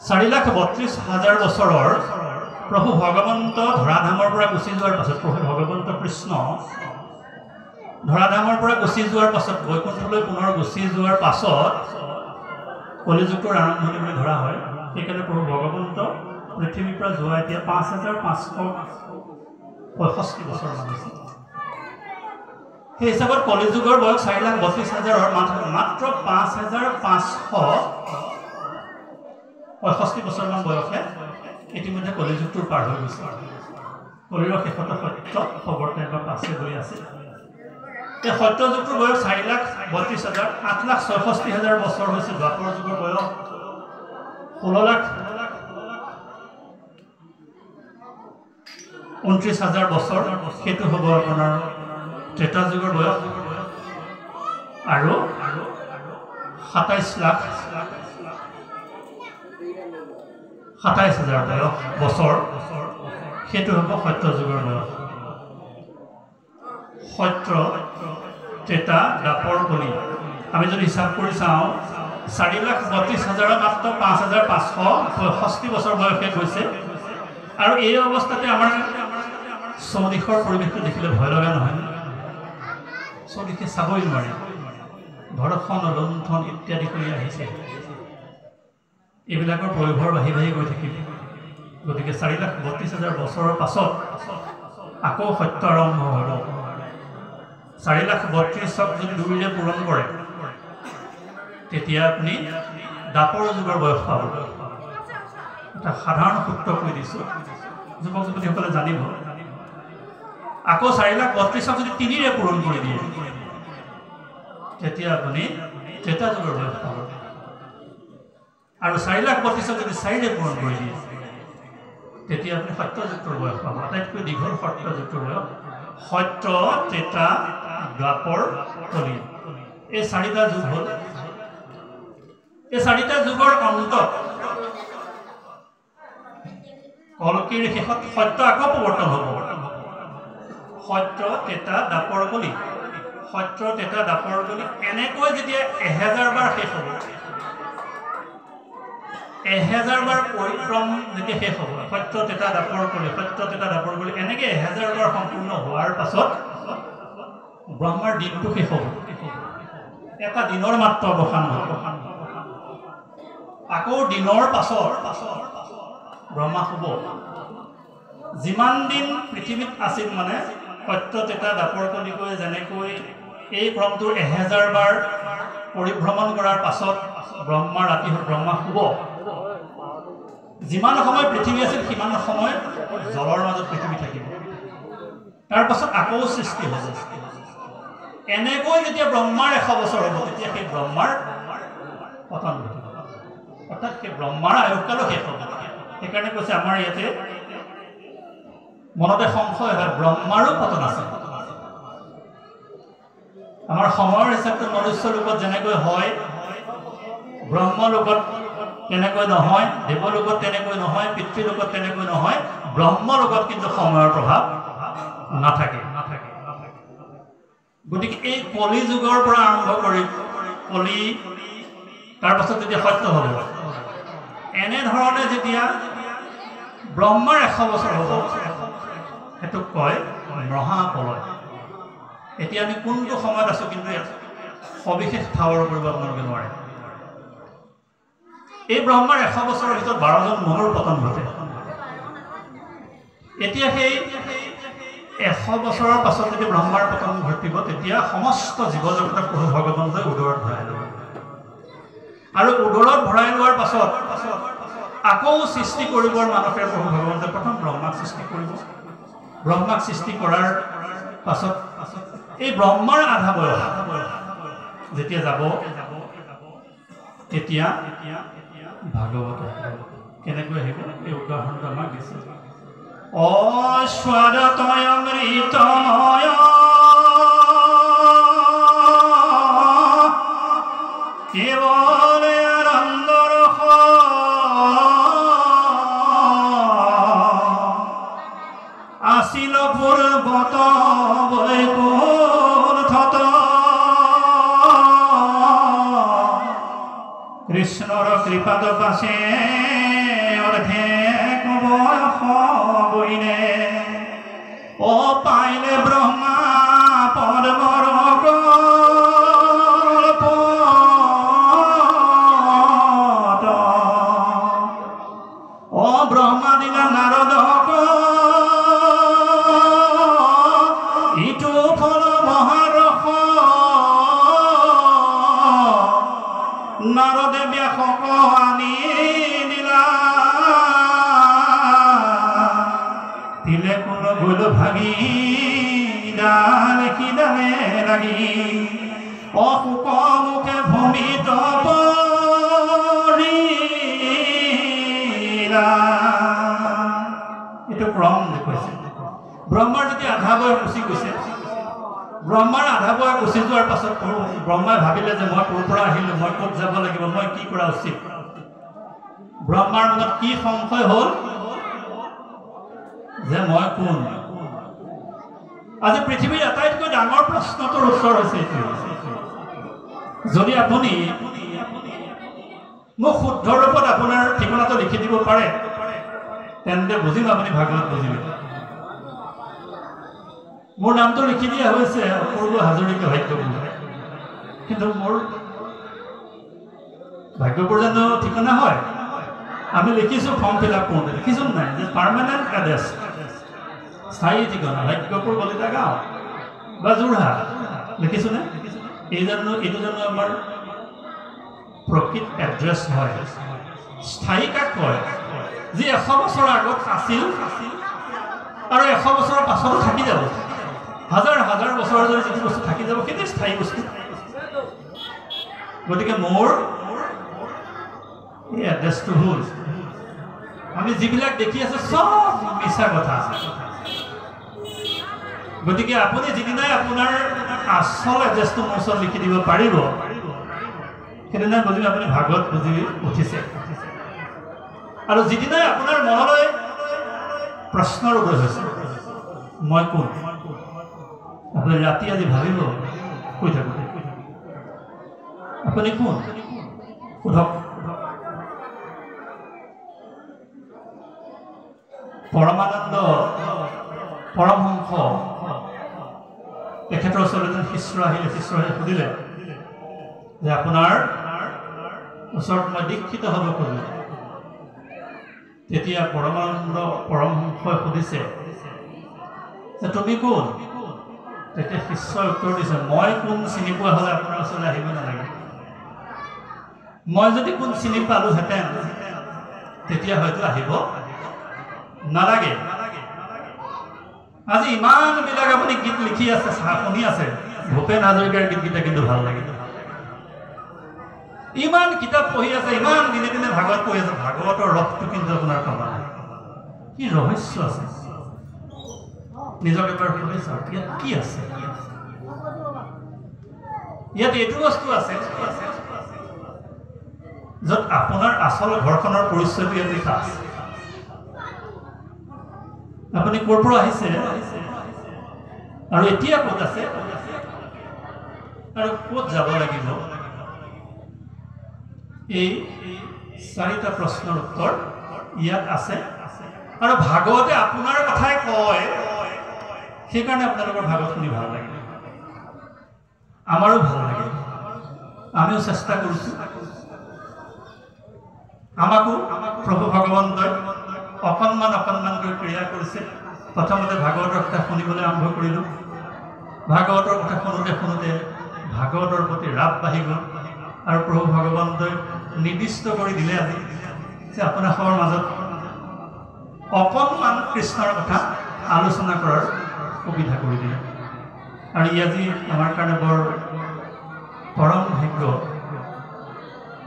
4,32,000 বছৰৰ প্ৰভু ভগৱন্ত ধৰাধামৰ পৰা গুচি যোৱাৰ পাছত প্ৰভু ভগৱন্ত কৃষ্ণ ধৰাধামৰ পৰা গুচি যোৱাৰ পাছত বৈকুণ্ঠলৈ পুনৰ গুচি যোৱাৰ পাছত কলিযুগৰ আৰম্ভণি বুলি ধৰা হয়। সেইকাৰণে প্ৰভু ভগৱন্ত পৃথিৱীৰ পৰা যোৱা এতিয়া 5,565 বছৰ মান হৈছে। সেই হিচাপত কলিযুগৰ বয়স 4,32,000 মাত্ৰ 5,565 বছৰমান বয়সে ইতিমধ্যে কলিযুগটোৰ পাৰ হৈ গৈছে। কলিৰ শেষত সত্য খবৰতে এবাৰ পাছে গৈ আছে। এই সত্য যুগটোৰ বয়স 4,32,000 8,66,000 বছৰ হৈছে। দ্বাপৰ যুগৰ বয়স 16,29,000 বছৰ, সেইটো হ'ব আপোনাৰ ত্ৰেতা যুগৰ বয়স। আৰু 27,000 বছৰ, সেইটো হ'ব সত্য যুগৰ বয়স। সত্য, ত্ৰেতা, দ্বাপৰ, কলি আমি যদি হিচাপ কৰি চাওঁ 4,32,000 মাত্ৰ 5,565 বছৰ বয়সে গৈছে। আৰু এই অৱস্থাতে আমাৰ চৌদিশৰ পৰিৱেশটো দেখিলে ভয় লগা নহয়। চৌদিশে চাবই নোৱাৰি, ধৰ্ষণ, লুণ্ঠন ইত্যাদি কৰি আহিছে। এইবিলাকৰ প্ৰয়োভৰ বাঢ়ি বাঢ়ি গৈ থাকিব। গতিকে 4,32,000 বছৰৰ পাছত আকৌ সত্য আৰম্ভ হ'ব। 4,32,000ক যদি 2ৰে পূৰণ কৰে তেতিয়া আপুনি দ্বাপৰ যুগৰ বয়স পাব। এটা সাধাৰণ সূত্ৰ কৈ দিছোঁ, যুৱক যুৱতীসকলে জানিব। আকৌ 4,32,000ক যদি 3ৰে পূৰণ কৰি দিয়ে তেতিয়া আপুনি ত্ৰেতা যুগৰ বয়স পাব। আৰু 4,32,000ক যদি 4ৰে পূৰণ কৰি দিয়ে তেতিয়া আপুনি সত্য যুগটোৰ বয়স পাব। আটাইতকৈ দীঘল সত্য যুগটোৰ বয়স। সত্য, ত্ৰেতা, দ্বাপৰ, কলি, এই 4টা যুগ হ'ল। এই 4টা যুগৰ অন্তত কলকিৰ শেষত সত্য আকৌ প্ৰৱৰ্তন হ'ব। সত্য, ত্ৰেতা, দ্বাপৰ, কলি, সত্য, ত্ৰেতা, দ্বাপৰ, কলি এনেকৈ যেতিয়া 1000 বাৰ শেষ হ'ব, 1000 বাৰ পৰিক্ৰম যেতিয়া শেষ হ'ব, সত্য, ত্ৰেতা, দ্বাপৰ, কলি, সত্য, ত্ৰেতা, দ্বাপৰ, কলি এনেকৈ 1000 বাৰ সম্পূৰ্ণ হোৱাৰ পাছত ব্ৰহ্মাৰ দিনটো শেষ হ'ব। এটা দিনৰ মাত্ৰ অৱসান হ'ব। আকৌ দিনৰ পাছত ব্ৰহ্মা হ'ব। যিমান দিন পৃথিৱীত আছিল, মানে সত্য, ত্ৰেতা, দ্বাপৰ, কলিকৈ যেনেকৈ এই ক্ৰমটোৰ 1000 বাৰ পৰিভ্ৰমণ কৰাৰ পাছত ব্ৰহ্মা ৰাতি ব্ৰহ্মা শুব। যিমান সময় পৃথিৱী আছিল সিমান সময় জলৰ মাজত পৃথিৱী থাকিব। তাৰ পাছত আকৌ সৃষ্টি হ'ব। এনেকৈ যেতিয়া ব্ৰহ্মাৰ 100 বছৰ হ'ব তেতিয়া সেই ব্ৰহ্মাৰ পতন ঘটিব। অৰ্থাৎ সেই ব্ৰহ্মাৰ আয়ুকালো শেষ হ'ব। সেইকাৰণে কৈছে আমাৰ ইয়াতে মনতে সংশয় হয়, ব্ৰহ্মাৰো পতন আছে। আমাৰ সময়ৰ হিচাপটো মনুষ্য লোকত যেনেকৈ হয়, ব্ৰহ্মলোকত তেনেকৈ নহয়, দেৱলোকত তেনেকৈ নহয়, পিতৃলোকত তেনেকৈ নহয়। ব্ৰহ্মলোকত কিন্তু সময়ৰ প্ৰভাৱ নাথাকে। গতিকে এই কলি যুগৰ পৰা আৰম্ভ কৰি কলি, তাৰ পাছত যেতিয়া সত্য হ'ব, এনেধৰণে যেতিয়া ব্ৰহ্মাৰ 100 বছৰ হ'ব সেইটোক কয় মহাপ্ৰলয়। এতিয়া আমি কোনটো সময়ত আছোঁ কিন্তু সবিশেষ ঠাৱৰ কৰিব আপোনালোকে নোৱাৰে। এই ব্ৰহ্মাৰ 100 বছৰৰ ভিতৰত 12জন মনুৰ পতন ঘটে। এতিয়া সেই 100 বছৰৰ পাছত যদি ব্ৰহ্মাৰ পতন ঘটিব তেতিয়া সমস্ত জীৱ জগতক প্ৰভু ভগৱন্তই উদৰত ভৰাই ল'ব। আৰু উদৰত ভৰাই লোৱাৰ পাছত আকৌ সৃষ্টি কৰিবৰ মানসেৰে প্ৰভু ভগৱন্তই প্ৰথম ব্ৰহ্মাক সৃষ্টি কৰিব। ব্ৰহ্মাক সৃষ্টি কৰাৰ পাছত এই ব্ৰহ্মাৰ আধা বয়স যেতিয়া যাব তেতিয়া ভাগৱত কেনেকৈ আহিব এই উদাহৰণটো আমাক দিছে। অস্বাদতয় অমৃতময় কেৱল আনন্দৰ আছিল পূৰ্বত বৈকুণ্ঠত কৃষ্ণৰ কৃপাত পাছে অৰ্ধেক বয়স গৈনে অ পাইলে ব্ৰহ্মা পদ্মৰ কল্পত অ ব্ৰহ্মা দিলা নাৰদক ইটো ফল মহাৰস নাৰদে ব্যাসক আনি দিলা তিলে কোন গল ভাগি ডাল কিডালে লাগি অশুক মুখে ভূমিত পৰিলা এইটো ক্ৰম দেখুৱাইছে ব্ৰহ্মাৰ যেতিয়া আধা বয়স গুচি গৈছে ব্ৰহ্মাৰ আধা বয়স গুচি যোৱাৰ পাছত ব্ৰহ্মাই ভাবিলে যে মই ক'ৰ পৰা আহিলোঁ মই ক'ত যাব লাগিব মই কি কৰা উচিত ব্ৰহ্মাৰ মনত কি সংশয় হ'ল যে মই কোন আজি পৃথিৱীৰ আটাইতকৈ ডাঙৰ প্ৰশ্নটোৰ উত্তৰ হৈছে এইটো যদি আপুনি মোক শুদ্ধ ৰূপত আপোনাৰ ঠিকনাটো লিখি দিব পাৰে তেন্তে বুজিম আপুনি ভাগৱত বুজিব মোৰ নামটো লিখি দিয়া হৈছে অপূৰ্ব হাজৰিকা ভাগ্যপুৰ কিন্তু মোৰ ভাগ্যপুৰ জানো ঠিকনা হয় আমি লিখিছোঁ ফৰ্ম ফিল আপ কৰোঁতে লিখিছোঁ নাই যে পাৰ্মানেণ্ট এড্ৰেছ স্থায়ী ঠিকনা ভাগ্যপুৰ কলিতা গাঁও বা যোৰহাট লিখিছোঁ নে এইটো জানো আমাৰ প্ৰকৃত এড্ৰেছ হয় স্থায়ী কাক কয় যি 100 বছৰ আগত আছিল আৰু 100 বছৰৰ পাছতো থাকি যাব হাজাৰ হাজাৰ বছৰৰ যদি যিটো বস্তু থাকি যাব সেইটো স্থায়ী বস্তু গতিকে মোৰ এই এড্ৰেছটো হ'ল আমি যিবিলাক দেখি আছোঁ চব মিছা কথা গতিকে আপুনি যিদিনাই আপোনাৰ আচল এড্ৰেছটো মোৰ ওচৰত লিখি দিব পাৰিব সেইদিনাই বুজিব আপুনি ভাগৱত বুজি উঠিছে আৰু যিদিনাই আপোনাৰ মনলৈ প্ৰশ্নৰ উদয় হৈছে মই কোন আপুনি ৰাতি আজি ভাবিব কৈ থাকোঁতে আপুনি কোন সোধক পৰমানন্দ পৰমহংস তেখেতৰ ওচৰলৈ এজন শিষ্য আহিলে শিষ্যই সুধিলে যে আপোনাৰ ওচৰত মই দীক্ষিত হ'ব খোজোঁ তেতিয়া পৰমানন্দ পৰমহংসই সুধিছে যে তুমি কোন তেতিয়া শিষ্যই উত্তৰ দিছে মই কোন চিনি পোৱা হ'লে আপোনাৰ ওচৰলৈ আহিব নালাগে মই যদি কোন চিনি পালোহেঁতেন তেতিয়া হয়তো আহিব নালাগে আজি ইমানবিলাক আপুনি গীত লিখি আছে শুনি আছে ভূপেন হাজৰিকাৰ গীতকেইটা কিন্তু ভাল লাগে ইমান কিতাপ পঢ়ি আছে ইমান দিনে দিনে ভাগৱত পঢ়ি আছে ভাগৱতৰ ৰসটো কিন্তু আপোনাৰ কমা কি ৰহস্য আছে নিজক এবাৰ সুধি চাওক ইয়াত কি আছে ইয়াত এইটো বস্তু আছে য'ত আপোনাৰ আচল ঘৰখনৰ পৰিচয়টো ইয়াত লিখা আছে আপুনি ক'ৰ পৰা আহিছে আৰু এতিয়া ক'ত আছে আৰু ক'ত যাব লাগিব এই 4টা প্ৰশ্নৰ উত্তৰ ইয়াত আছে আৰু ভাগৱতে আপোনাৰ কথাই কয় সেইকাৰণে আপোনালোকৰ ভাগৱত শুনি ভাল লাগে আমাৰো ভাল লাগে আমিও চেষ্টা কৰিছোঁ আমাকো প্ৰভু ভগৱন্তই অকণমানকৈ ক্ৰিয়া কৰিছে প্ৰথমতে ভাগৱতৰ কথা শুনিবলৈ আৰম্ভ কৰিলোঁ ভাগৱতৰ কথা শুনোতে ভাগৱতৰ প্ৰতি ৰাপ বাঢ়ি গ'ল আৰু প্ৰভু ভগৱন্তই নিৰ্দিষ্ট কৰি দিলে আজি যে আপোনালোকৰ মাজত অকণমান কৃষ্ণৰ কথা আলোচনা কৰাৰ সুবিধা কৰি দিলে আৰু ই আজি আমাৰ কাৰণে বৰ পৰম ভাগ্য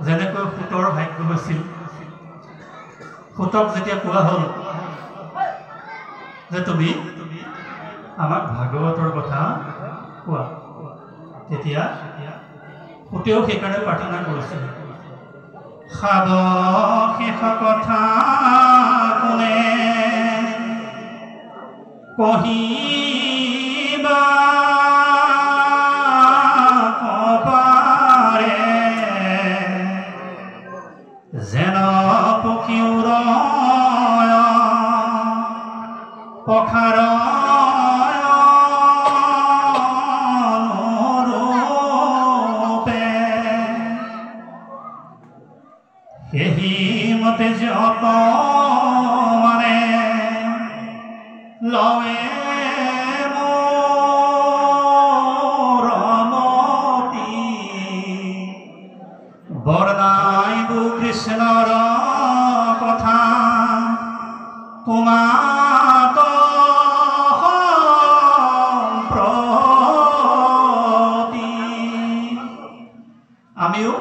যেনেকৈ সুতৰ ভাগ্য হৈছিল সুতক যেতিয়া কোৱা হ'ল যে তুমি আমাক ভাগৱতৰ কথা কোৱা তেতিয়া সুতেও সেইকাৰণে প্ৰাৰ্থনা কৰিছিল সাধ শেষ কথা কোনে কহিবা যেন পক্ষী উদয় পখাৰ সেই মতে যত মানে লৱে মতি বৰনাইবু কৃষ্ণৰ কথা তোমাত সম্প্ৰতি আমিও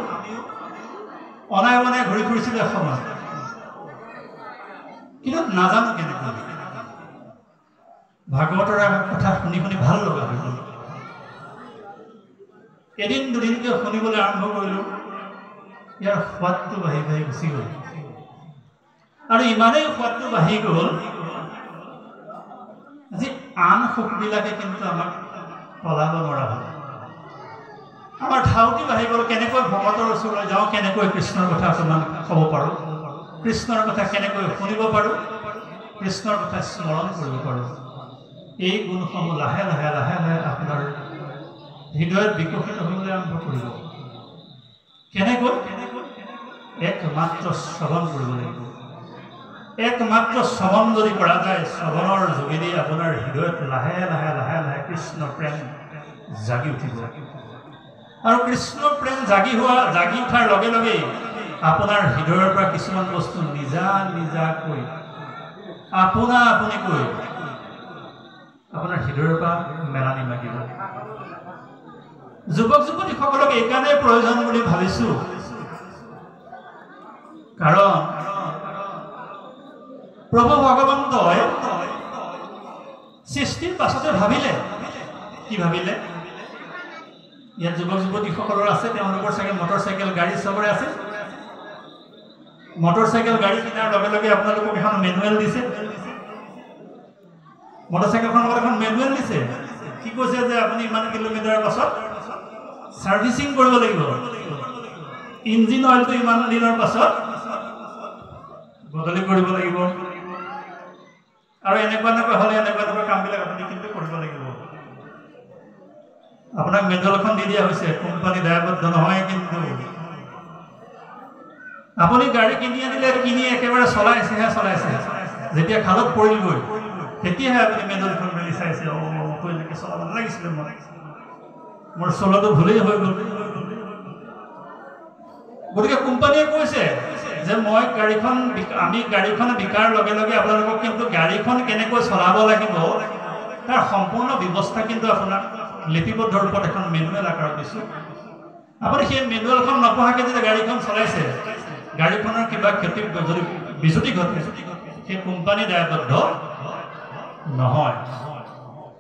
অনাই অনাই ঘূৰি ফুৰিছিলোঁ এসময় কিন্তু নাজানো কেনেকৈ ভাগৱতৰ কথা শুনি শুনি ভাল লগা হ'ল এদিন দুদিনকৈ শুনিবলৈ আৰম্ভ কৰিলোঁ ইয়াৰ সোৱাদটো বাঢ়ি বাঢ়ি গুচি গ'ল আৰু ইমানেই সোৱাদটো বাঢ়ি গ'ল আজি আন সুখবিলাকে কিন্তু আমাক পলাব নোৱাৰা হ'ল আমাৰ ধাউতি বাঢ়ি গ'ল কেনেকৈ ভগৱতৰ ওচৰলৈ যাওঁ কেনেকৈ কৃষ্ণৰ কথা অকণমান ক'ব পাৰোঁ কৃষ্ণৰ কথা কেনেকৈ শুনিব পাৰোঁ কৃষ্ণৰ কথা স্মৰণ কৰিব পাৰোঁ এই গুণসমূহ লাহে লাহে লাহে লাহে আপোনাৰ হৃদয়ত বিকশিত হ'বলৈ আৰম্ভ কৰিব কেনেকৈ একমাত্ৰ শ্ৰৱণ কৰিব লাগিব একমাত্ৰ শ্ৰৱণ যদি কৰা যায় শ্ৰৱণৰ যোগেদি আপোনাৰ হৃদয়ত লাহে লাহে লাহে লাহে কৃষ্ণ প্ৰেম জাগি উঠিব আৰু কৃষ্ণ প্ৰেম জাগি উঠাৰ লগে লগে আপোনাৰ হৃদয়ৰ পৰা কিছুমান বস্তু নিজা নিজাকৈ আপোনা আপুনিকৈ আপোনাৰ হৃদয়ৰ পৰা মেলানি মাগিব যুৱক যুৱতীসকলক এইকাৰণে প্ৰয়োজন বুলি ভাবিছোঁ কাৰণ প্ৰভু ভগৱন্তই সৃষ্টিৰ পাছতে ভাবিলে কি ভাবিলে ইয়াত যুৱক যুৱতীসকলৰ আছে তেওঁলোকৰ চাগে মটৰ চাইকেল গাড়ী চবৰে আছে মটৰ চাইকেল গাড়ী কিনাৰ লগে লগে আপোনালোকক এখন মেনুৱেল দিছে মটৰ চাইকেলখনৰ লগত এখন মেনুৱেল দিছে কি কৈছে যে আপুনি ইমান কিলোমিটাৰৰ পাছত সাৰ্ভিসিং কৰিব লাগিব ইঞ্জিন অইলটো ইমান দিনৰ পাছত বদলি কৰিব লাগিব আৰু এনেকুৱা হ'লে এনেকুৱা কামবিলাক আপুনি কিন্তু কৰিব লাগিব আপোনাক মেনুৱেলখন দি দিয়া হৈছে কোম্পানী দায়বদ্ধ নহয় কিন্তু আপুনি গাড়ী কিনি আনিলে কিনি একেবাৰে চলাইছে যেতিয়া খালত পৰিলগৈ তেতিয়াহে আপুনি মেনুৱেলখন মেলি চাইছে মই এনেকৈ চলাব নালাগিছিলে মোৰ চলাটো ভুলেই হৈ গ'ল গতিকে কোম্পানীয়ে কৈছে যে মই আমি গাড়ীখন বিকাৰ লগে লগে আপোনালোকক কিন্তু গাড়ীখন কেনেকৈ চলাব লাগিব তাৰ সম্পূৰ্ণ ব্যৱস্থা কিন্তু আপোনাক লিপিবদ্ধ ৰূপত এখন মেনুৱেল আকাৰত দিছোঁ আপুনি সেই মেনুৱেলখন নপঢ়াকৈ যদি গাড়ীখন চলাইছে গাড়ীখনৰ কিবা ক্ষতি যদি বিজুতি ঘটে সেই কোম্পানী দায়বদ্ধ নহয়